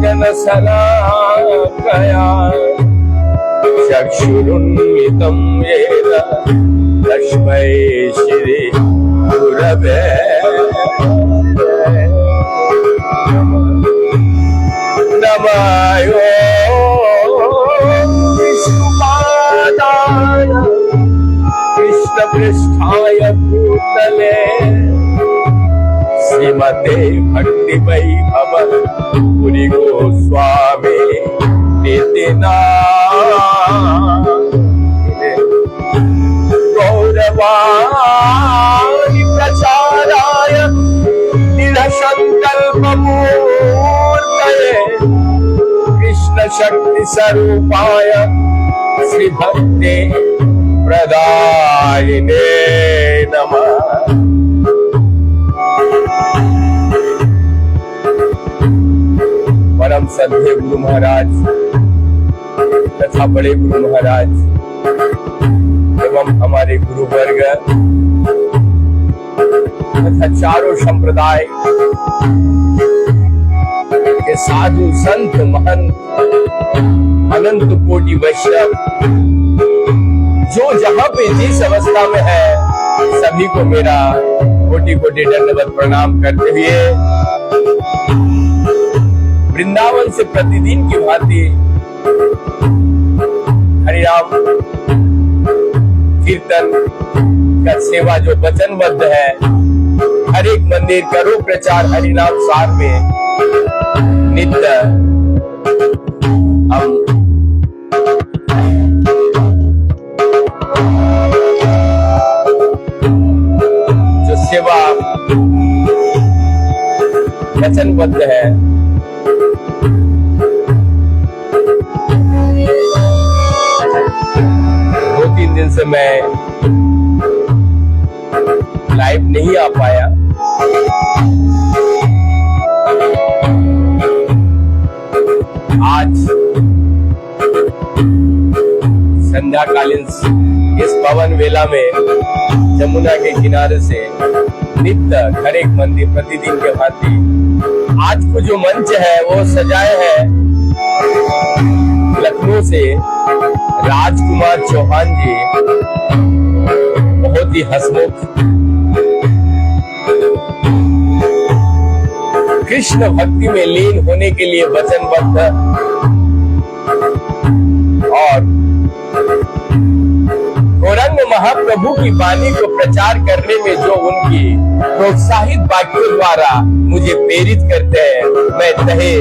जनसनाकया चक्षुरुन्मितं येन तस्मै श्री गुरवे नमः। विष्णुपादाय कृष्णपृष्ठाय भूतले श्रीमते भक्ति वैभव पुरी गोस्वामी निति नामिने गौरवाणि प्रचाराय दृढसङ्कल्पमूर्तये कृष्ण शक्ति स्वरूपाय श्री भक्ति प्रदायिने नमः। परम श्रद्धेय गुरु महाराज तथा बड़े गुरु महाराज एवं हमारे गुरु वर्ग तथा चारों संप्रदाय के साधु संत महंत अनंत कोटि वैष्णव जो जहां पे जिस अवस्था में है सभी को मेरा कोटि कोटि दंडवत प्रणाम करते हुए वृंदावन से प्रतिदिन की भांति हरिनाम कीर्तन का सेवा जो वचनबद्ध है, हर एक मंदिर करो प्रचार हरिनाम सार में नित्य हम जो सेवा वचनबद्ध है दिन से मैं लाइव नहीं आ पाया। आज संध्याकालीन इस पवन वेला में जमुना के किनारे से नित्य हर एक मंदिर प्रतिदिन के भांति आज को जो मंच है वो सजाए है लखनऊ से राजकुमार चौहान जी, बहुत ही हंसमुख कृष्ण भक्ति में लीन होने के लिए वचनबद्ध और गौरंग महाप्रभु की वाणी को प्रचार करने में जो उनकी प्रोत्साहित वाक्यों द्वारा मुझे प्रेरित करते हैं, मैं तहे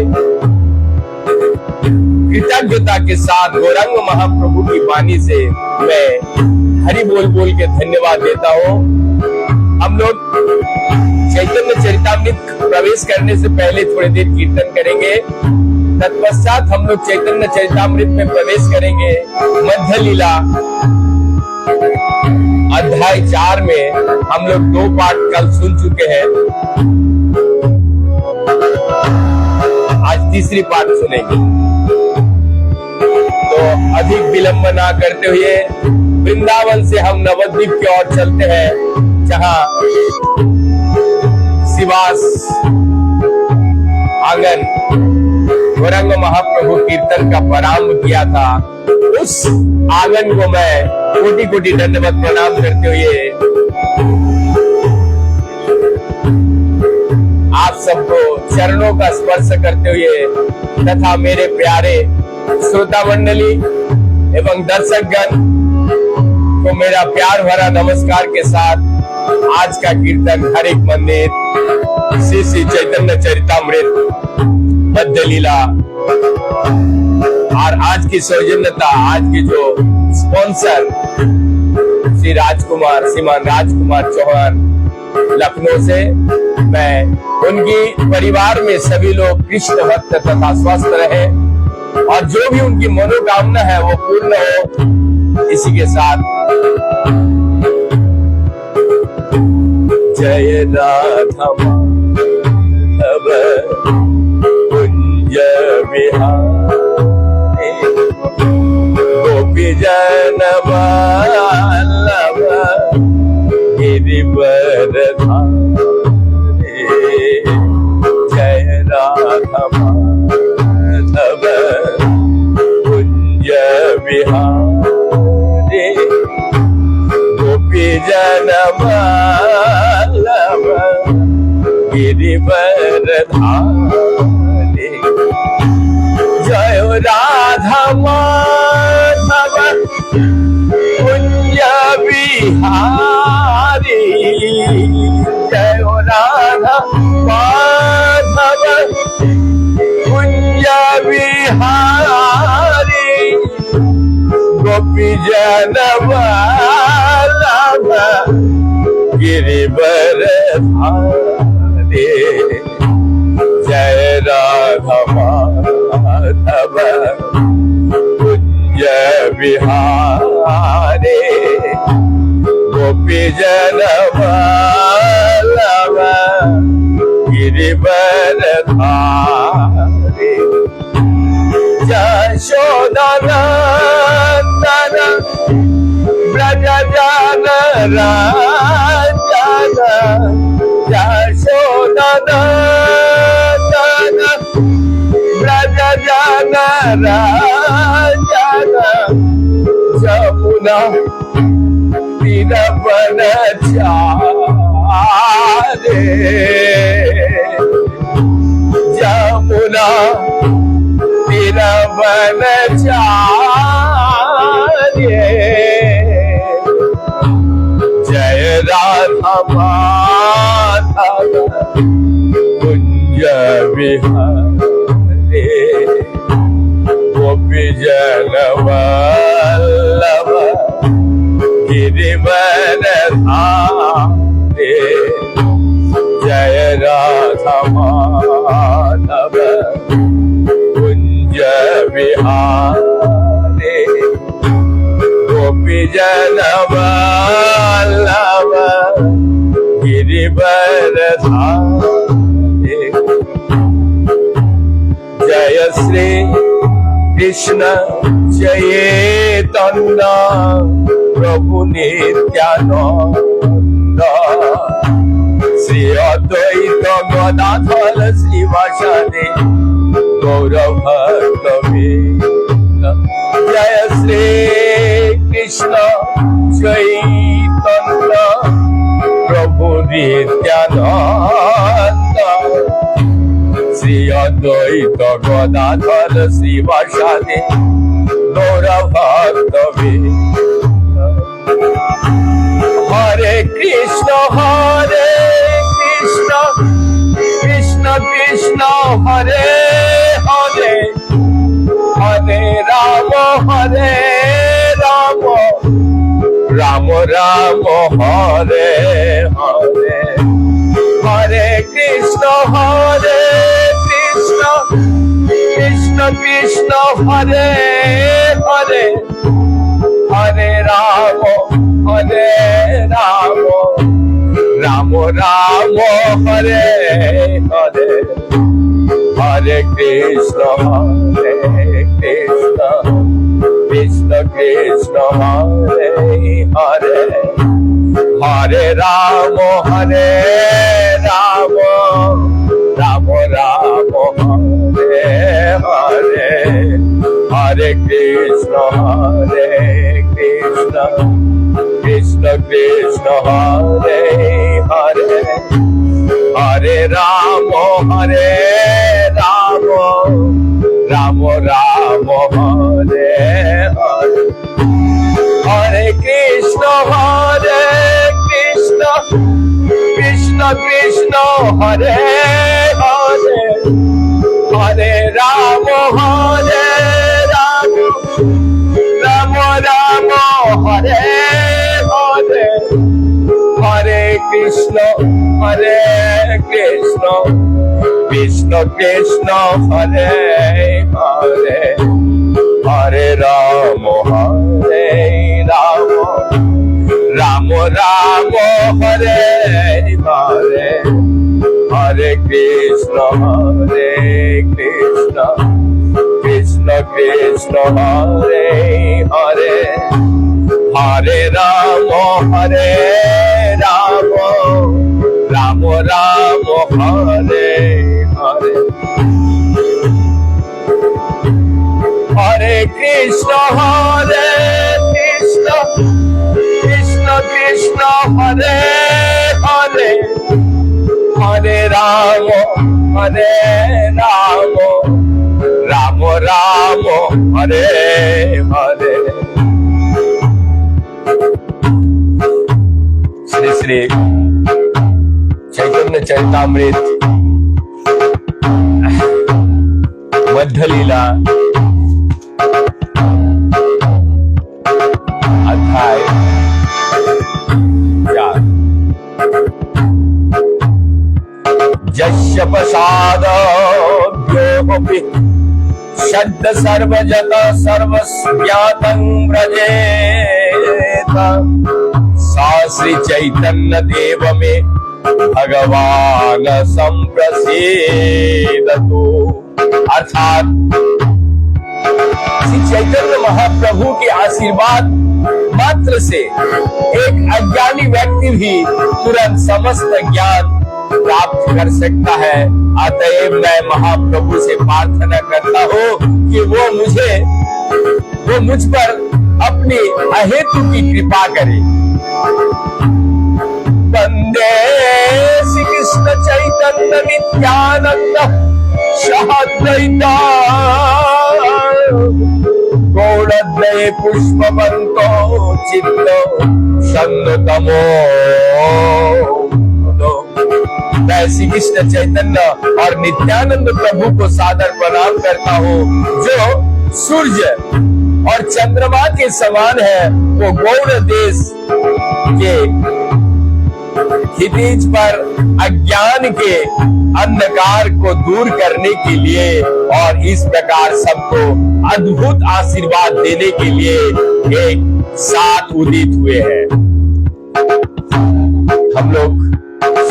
कृतज्ञता के साथ गौरंग महाप्रभु की वाणी से मैं हरि बोल बोल के धन्यवाद देता हूँ। हम लोग चैतन्य चरितामृत प्रवेश करने से पहले थोड़ी देर कीर्तन करेंगे, तत्पश्चात हम लोग चैतन्य चरितामृत में प्रवेश करेंगे। मध्य लीला अध्याय 4 में हम लोग 2 पाठ कल सुन चुके हैं, आज तीसरी पाठ सुनेंगे। तो अधिक विलंब ना करते हुए वृंदावन से हम नवद्वीप की ओर चलते हैं, जहां शिवास आंगन गौरंग महाप्रभु कीर्तन का प्रारंभ किया था। उस आंगन को मैं कोटि कोटि दंडवत प्रणाम करते हुए आप सबको चरणों का स्पर्श करते हुए तथा मेरे प्यारे श्रोता मंडली एवं दर्शकगण को मेरा प्यार भरा नमस्कार के साथ आज का कीर्तन हर एक मंदिर श्री श्री चैतन्य चरितामृत मध्य लीला और आज की सौजन्यता, आज की जो स्पॉन्सर श्री श्रीमान राजकुमार चौहान लखनऊ से, मैं उनकी परिवार में सभी लोग कृष्ण भक्त तथा स्वस्थ रहे और जो भी उनकी मनोकामना है वो पूर्ण हो। इसी के साथ जय राधा माधव कुंज विहारी गोपी जन वल्लभ गिरिवरधारी। जय राधा जन वल्लभ गिरिवरधारी जय राधा माधव कुंज बिहारी जय राधा माधव कुंज बिहारी गोपी जन वल्लभ गिरिवरधारी जय राधा माधव कुंज बिहारी गोपी जन वल्लभ गिरिवरधारी यशोदानंदन ब्रज जन रंजन यशोदानंदन ब्रज जन रंजन जमुना तीर बनचारे जमुना तीर बनचारे जय राधा माधव कुंज बिहारी गोपी जन वल्लभ गिरिवरधारी जय राधा माधव कुंज बिहारी गोपी जन वल्लभ गिरिवरधारी जय श्री कृष्ण चैतन्य प्रभु नित्यानंद श्री अद्वैत गदाधर श्रीवासादि गौरभक्तवृंद जय श्री कृष्ण चैतन्य प्रभु नित्यानंद श्री अद्वैत गदाधर श्रीवासादि गौरभक्तवृंद हरे कृष्ण कृष्ण कृष्ण हरे हरे हरे राम राम राम हरे हरे हरे कृष्ण कृष्ण कृष्ण हरे हरे हरे राम राम राम हरे हरे हरे कृष्ण कृष्ण कृष्ण हरे हरे हरे राम राम राम हरे हरे हरे कृष्ण कृष्ण कृष्ण हरे हरे हरे राम राम राम हरे हरे हरे कृष्ण कृष्ण कृष्ण हरे हरे हरे राम राम राम हरे हरे हरे कृष्ण कृष्ण कृष्ण हरे हरे हरे राम राम राम हरे हरे हरे कृष्ण कृष्ण कृष्ण हरे हरे हरे राम राम राम हरे हरे हरे कृष्ण कृष्ण कृष्ण कृष्ण हरे हरे हरे राम राम राम हरे हरे। श्री श्री चैतन्य चरितामृत मध्य लीला अध्याय 4। यस्य प्रसादाभ्योऽपि शब्द सर्वजत सर्वज्ञातं व्रजेत सा श्री चैतन्य देव में भगवान संप्रसीदतु। अर्थात श्री चैतन्य महाप्रभु के आशीर्वाद मात्र से एक अज्ञानी व्यक्ति भी तुरंत समस्त ज्ञान प्राप्त कर सकता है। अतएव मैं महाप्रभु से प्रार्थना करता हूँ कि वो मुझ पर अपनी अहेतु की कृपा करे। वंदे श्री कृष्ण चैतन्य नित्यानंद सहद्वैता गौरद्वये पुष्पवन्तो चित्तो शन्नतमो। मैं श्री कृष्ण चैतन्य और नित्यानंद प्रभु को सादर प्रणाम करता हूँ जो सूर्य और चंद्रमा के समान है। वो गौड़ देश के क्षितिज पर अज्ञान के अंधकार को दूर करने के लिए और इस प्रकार सबको अद्भुत आशीर्वाद देने के लिए एक साथ उदित हुए हैं। हम लोग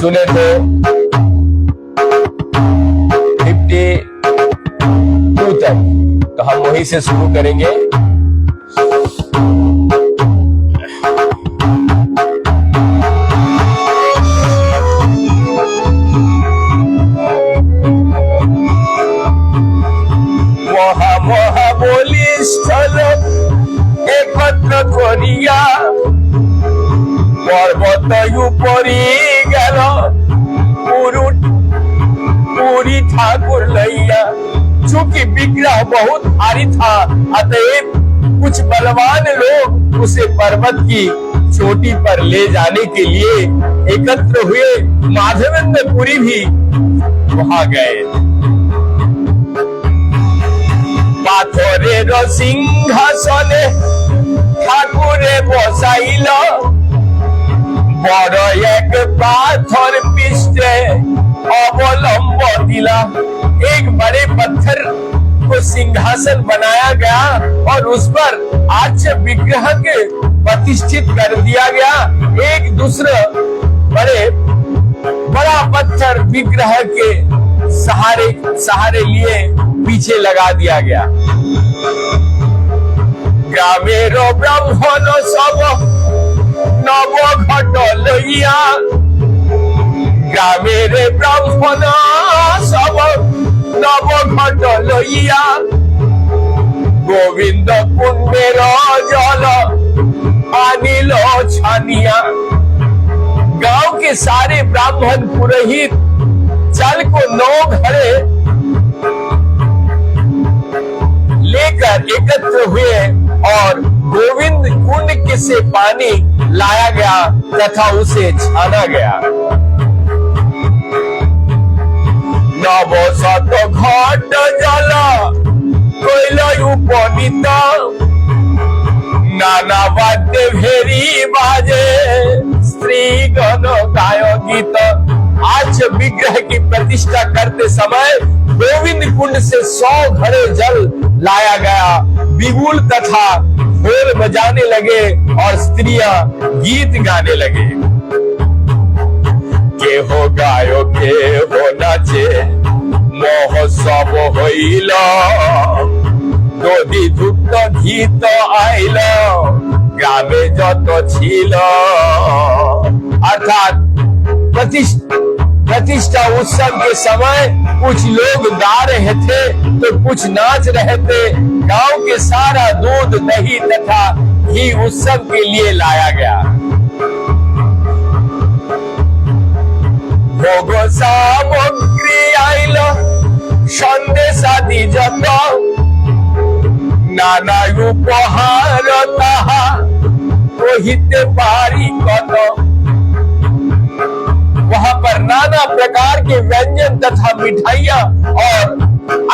सुने थे 52 तक, तो हम वहीं से शुरू करेंगे। बोली स्थल एकत्र करिया पर्वत उपरी गल पूरी ठाकुर लैया। चूंकि विग्रह बहुत भारी था अतएव कुछ बलवान लोग उसे पर्वत की चोटी पर ले जाने के लिए एकत्र हुए। माधवेंद्रपुरी भी वहां गए। पाथरेर सिंहासने ठाकुरे बसाइल बड़ एक पाथर पृष्ठे अवलंब दिला। एक बड़े पत्थर को सिंहासन बनाया गया और उस पर आच्य विग्रह के प्रतिष्ठित कर दिया गया। एक दूसरा बड़ा पत्थर विग्रह के सहारे लिए पीछे लगा दिया गया। ग्रामेर ब्राह्मण सब नव घट लइया ग्रामेर ब्राह्मण सब नव घट लइया गोविंद कुंडेर जल अनिल छानिया। गांव के सारे ब्राह्मण पुरोहित जल को 9 घड़े लेकर एकत्र हुए और गोविंद कुंड के से पानी लाया गया तथा उसे छाना गया। 9 शत घट जल कोइल उपनीत नाना वाद्य भेरी बाजे स्त्री गण गाय गीत। आज विग्रह की प्रतिष्ठा करते समय गोविंद कुंड से 100 घड़े जल लाया गया। बिगुल तथा ढोल बजाने लगे और स्त्रियां गीत गाने लगे। के हो गायो के हो नाचे महोत्सव होइल दधि धुक्त गीत आइल ग्रामे जत छिल। अर्थात प्रतिष्ठा उत्सव के समय कुछ लोग गा रहे थे तो कुछ नाच रहे थे। गांव के सारा दूध दही तथा घी उत्सव के लिए लाया गया। ভোগ সামগ্রী আইল সন্দেশ আদি যত নানা উপহার তাহা কহিতে পারি কত। वहां पर नाना प्रकार के व्यंजन तथा मिठाइयां और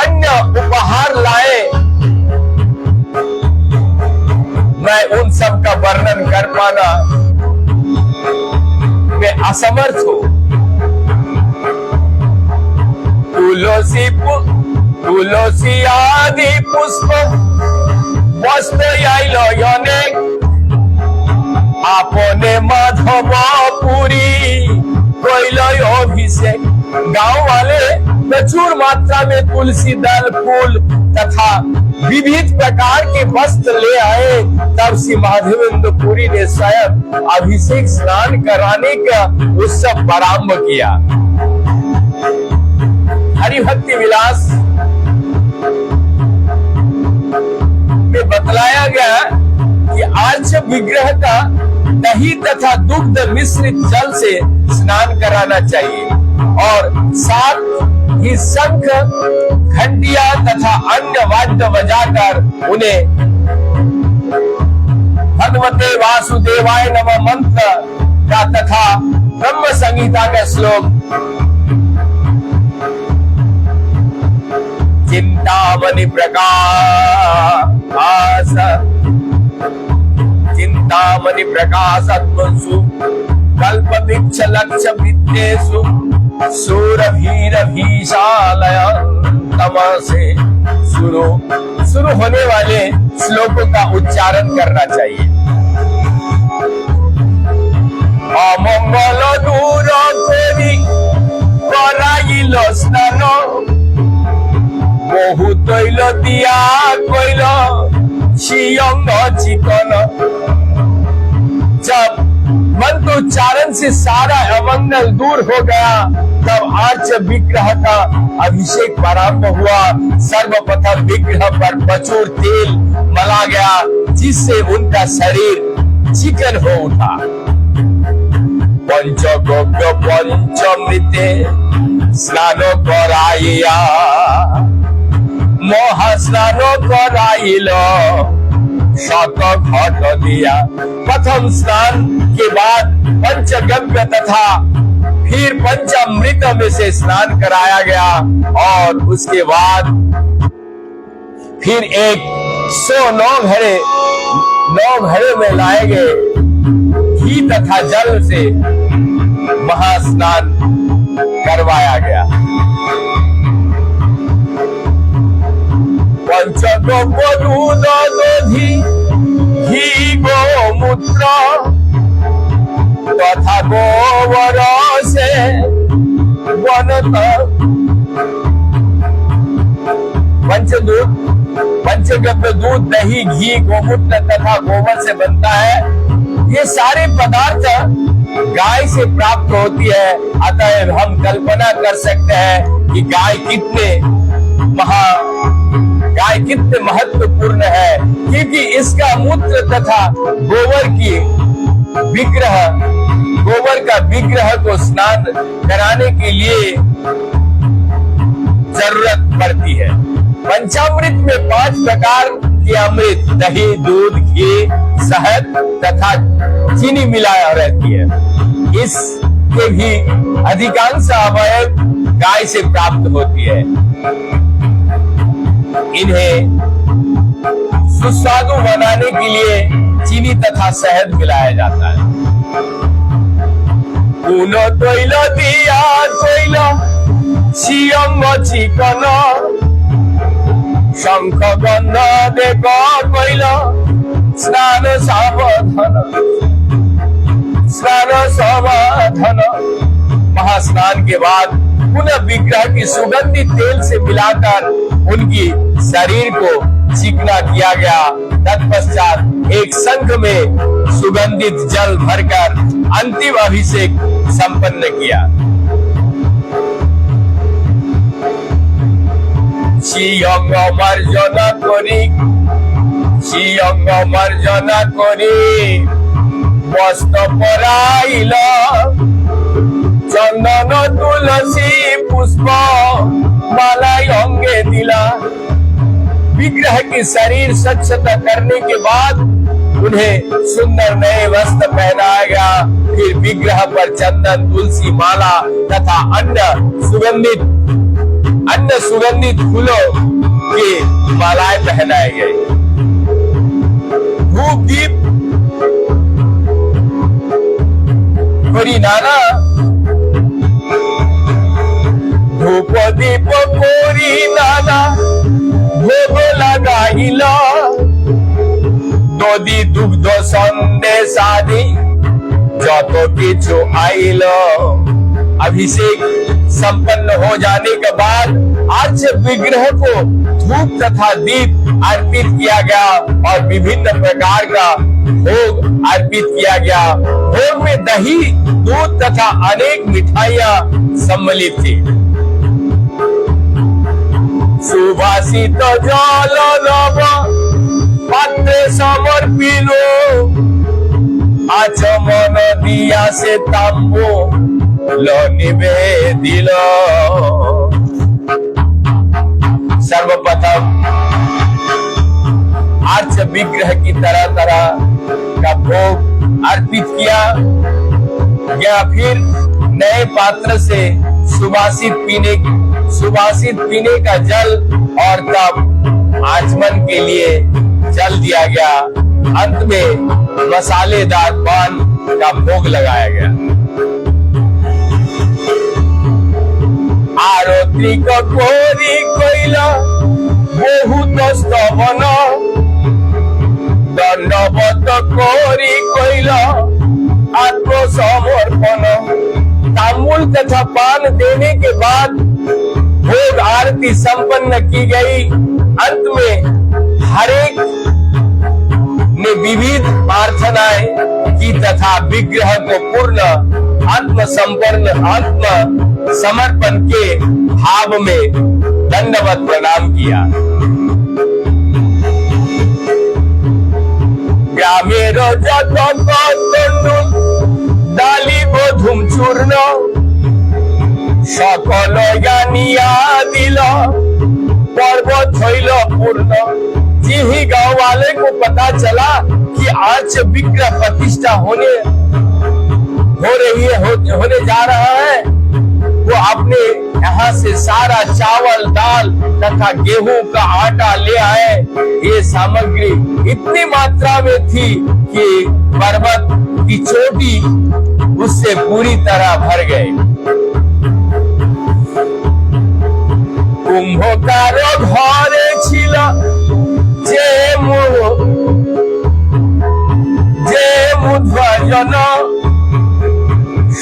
अन्य उपहार लाए। मैं उन सब का वर्णन कर पाना मैं असमर्थ हूं। तुलसी आदि पुष्प वस्त्र आइल अनेक आपने माधव पुरी कोइल अभिषेक। गांव वाले प्रचुर मात्रा में तुलसी दल फूल तथा विविध प्रकार के वस्त्र ले आए। तब श्री माधवेंद्र पुरी ने स्वयं अभिषेक स्नान कराने का उत्सव प्रारंभ किया। हरिभक्ति विलास में बतलाया गया कि आर्च विग्रह का दही तथा दुग्ध मिश्रित जल से स्नान कराना चाहिए और साथ ही शंख घंटिया तथा अन्य वाद्य बजाकर उन्हें भगवते वासुदेवाय नमः मंत्र का तथा ब्रह्म संहिता का श्लोक चिंतामणि प्रकाश चिंतामणि प्रकाशत्वसु कल्प वृक्ष लक्ष्य विद्येषु सूरभीर भीषालय तमसे शुरू होने वाले श्लोकों का उच्चारण करना चाहिए। अमंगल दूर करी कराइल स्नान बहु तैल दिया कइल शियंग चिकन। जब मंत्रोच्चारण से सारा अमंगल दूर हो गया तब आर्च विग्रह का अभिषेक प्रारंभ हुआ। सर्वप्रथम विग्रह पर प्रचुर तेल मला गया जिससे उनका शरीर चिकन हो उठा। पंचगव्य पंचमृते स्नान कराइया महास्नान कराइल शत घट दिया। प्रथम स्नान के बाद पंचगव्य तथा फिर पंचामृत में से स्नान कराया गया और उसके बाद फिर 9 घड़े में लाए गए घी तथा जल से महास्नान करवाया गया। पंचगव्य दूध दधि घी गोमूत्र तथा गोबर से पंचगव्य दूध दही घी गोमूत्र तथा गोबर से बनता है। ये सारे पदार्थ गाय से प्राप्त होती है। अतः हम कल्पना कर सकते हैं कि गाय कितने महत्वपूर्ण है, क्योंकि इसका मूत्र तथा गोबर का विग्रह को स्नान कराने के लिए जरूरत पड़ती है। पंचामृत में 5 प्रकार के अमृत दही दूध घी शहद तथा चीनी मिलाया रहती है। इसके भी अधिकांश अवयव गाय से प्राप्त होती है। इन्हें सुस्वादु बनाने के लिए चीनी तथा शहद मिलाया जाता है। ऊनो तैल दिया तैल शियंग चिकन शंख गंध देख कैल स्नान सावधान। महास्नान के बाद पुनः विग्रह की सुगंधित तेल से मिलाकर उनकी शरीर को चिकना किया गया। तत्पश्चात एक शंख में सुगंधित जल भरकर अंतिम अभिषेक संपन्न किया। शियंग मार्जना करी वस्त्र पराइल चंदन तुलसी पुष्प माला अंगे दिला। विग्रह की शरीर स्वच्छता करने के बाद उन्हें सुंदर नए वस्त्र पहनाया गया। फिर विग्रह पर चंदन तुलसी माला तथा अन्य सुगंधित फूलों की मालाएं पहनाए गए। धूप दीप कोरी नाना, धूप दीप कोरी नाना भोग लगाइल। दधि दुग्ध संदेश आदि যত কিছু आइल। अभिषेक संपन्न हो जाने के बाद आज विग्रह को धूप तथा दीप अर्पित किया गया और विभिन्न प्रकार का भोग अर्पित किया गया। भोग में दही, दूध तथा अनेक मिठाइयां सम्मिलित थी। सुभाषित जल नव पात्रे समर्पिल। आचमन दिया से तांबूल निवेदिल। सर्वप्रथम आर्च विग्रह की तरह का भोग अर्पित किया गया। फिर नए पात्र से सुभाषित पीने का जल और तब आचमन के लिए जल दिया गया। अंत में मसालेदार पान का भोग लगाया गया। आरती को कोरी कोइला बहुत स्तवन। दंडवत कोरी कोइला आत्मसमर्पण। तांबूल तथा पान देने के बाद भोग आरती संपन्न की गई। अंत में हरेक ने विविध प्रार्थनाएं की तथा विग्रह को पूर्ण आत्म समर्पण के भाव में दंडवत प्रणाम किया। ग्रामेर जत डालिब धूम चूर्ण। सकल ज्ञानिया दिल पर्वत होइल पूर्ण। जी ही गांव वाले को पता चला कि आज विग्रह प्रतिष्ठा होने जा रहा है। वो अपने यहाँ से सारा चावल, दाल तथा गेहूं का आटा ले आए। ये सामग्री इतनी मात्रा में थी कि पर्वत की चोटी उससे पूरी तरह भर गई। कुंभकार घरे छिल যে মুধ্বজন।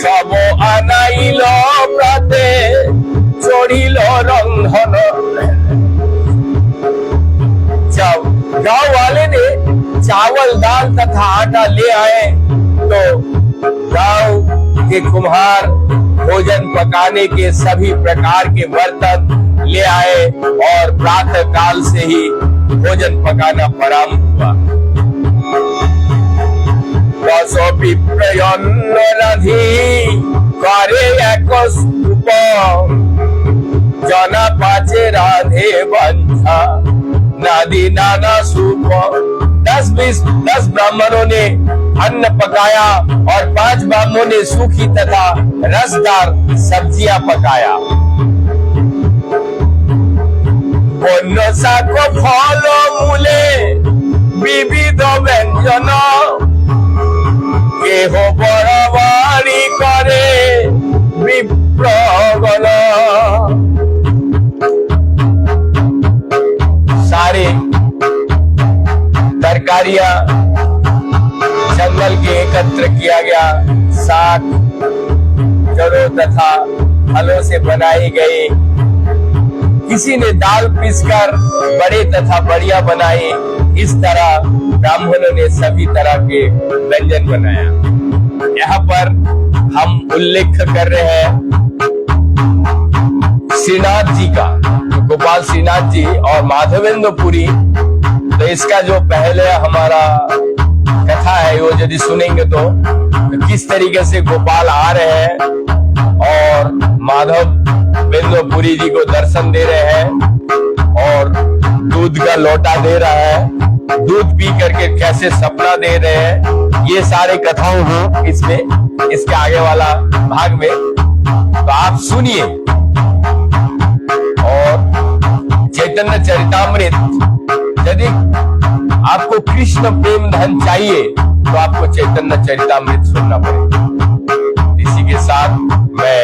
সব আনাইল প্রাতে চড়িল রন্ধন। गांव वाले ने चावल, दाल तथा आटा ले आए तो गांव के कुम्हार भोजन पकाने के सभी प्रकार के बर्तन ले आए और प्रातः काल से ही भोजन पकाना प्रारंभ हुआ। दस विप्रयन्न राधि करे एक स्तूप। जना पाचे राधे बंधा नादी नाना सूप। 10 ब्राह्मणों ने अन्न पकाया और 5 ब्राह्मणों ने सूखी तथा रसदार सब्जियां पकाया। অন্য শাক ফল মূলে বিবিধ ব্যঞ্জন। কেহ বড়বাড়ি করে বিপ্রগণ। सारे तरकारियां जंगल के एकत्र किया गया। साग, जड़ों तथा फलों से बनाई गई। किसी ने दाल पीसकर बड़े तथा बढ़िया बनाए। इस तरह ब्राह्मणों ने सभी तरह के व्यंजन बनाया। यहाँ पर हम उल्लेख कर रहे हैं श्रीनाथ जी का, गोपाल श्रीनाथ जी और माधवेंद्र पुरी। तो इसका जो पहले हमारा कथा है वो यदि सुनेंगे तो किस तरीके से गोपाल आ रहे हैं और माधव बिंदुपुरी जी को दर्शन दे रहे हैं और दूध का लोटा दे रहा है, दूध पी करके कैसे सपना दे रहे हैं, ये सारे कथाओं हो इसमें, इसके आगे वाला भाग में, तो आप सुनिए। और चैतन्य चरितामृत, यदि आपको कृष्ण प्रेम धन चाहिए तो आपको चैतन्य चरितामृत सुनना पड़ेगा। इसी के साथ मैं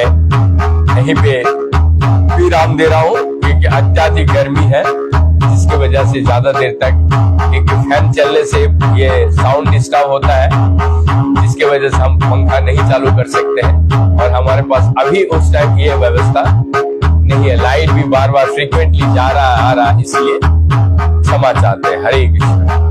यहीं पे विराम दे रहा हूं, क्योंकि अत्यधिक गर्मी है, जिसकी वजह से ज्यादा देर तक एक फैन चलने से ये साउंड डिस्टर्ब होता है, जिसकी वजह से हम पंखा नहीं चालू कर सकते हैं। और हमारे पास अभी उस टाइम की व्यवस्था नहीं है, लाइट भी बार बार फ्रीक्वेंटली जा रहा आ रहा, इसलिए क्षमा चाहते हैं। हरे कृष्ण।